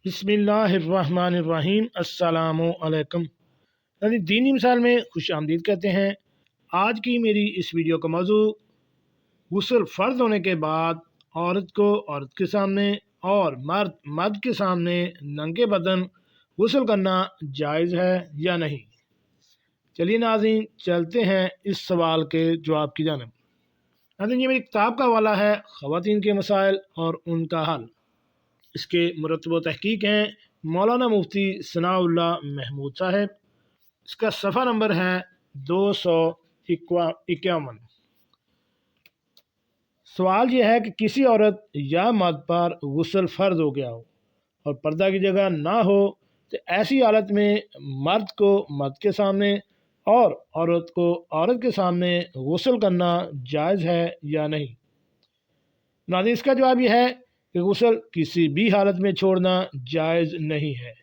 बिस्मिल्लाहिर्रहमानिर्रहीम। अस्सलामु अलैकुम। दीनी मिसाल में खुश आमदीद कहते हैं। आज की मेरी इस वीडियो का मौजू गुस्ल फ़र्ज होने के बाद औरत को औरत के सामने और मर्द मर्द के सामने नंगे बदन गुस्ल करना जायज़ है या नहीं। चलिए नाज़रीन, चलते हैं इस सवाल के जवाब की जानिब। नाज़रीन, ये मेरी किताब का हवाला है ख़वातीन के मसाइल और उनका हल। इसके मुरतब तहकीक हैं मौलाना मुफ्ती सनाउल्लाह महमूद साहब। इसका सफ़ा नंबर है 251। सवाल यह है कि किसी औरत या मर्द पर गुस्ल फ़र्ज हो गया हो और पर्दा की जगह ना हो, तो ऐसी हालत में मर्द को मर्द के सामने और औरत को औरत के सामने गुस्ल करना जायज़ है या नहीं। नाज़रीन, इसका जवाब यह है कि गुस्ल किसी भी हालत में छोड़ना जायज़ नहीं है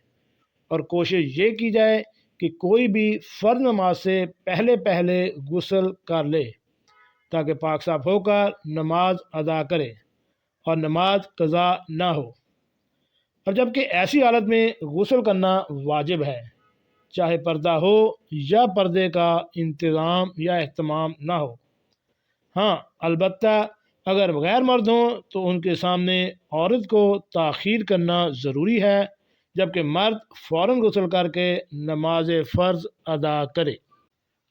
और कोशिश ये की जाए कि कोई भी फ़र्ज नमाज से पहले पहले गुस्ल कर ले ताकि पाक साफ होकर नमाज अदा करे और नमाज कज़ा ना हो। और जबकि ऐसी हालत में गुस्ल करना वाजिब है, चाहे पर्दा हो या पर्दे का इंतज़ाम या एहतमाम ना हो। हाँ, अलबत्ता अगर गैर मर्द हों तो उनके सामने औरत को ताख़ीर करना ज़रूरी है, जबकि मर्द फ़ौरन गुस्ल करके नमाज फ़र्ज़ अदा करे।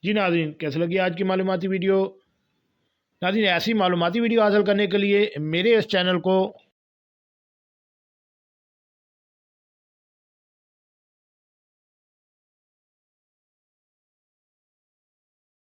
जी नाज़रीन, कैसे लगी आज की मालूमाती वीडियो। नाज़रीन, ऐसी मालूमाती वीडियो हासिल करने के लिए मेरे इस चैनल को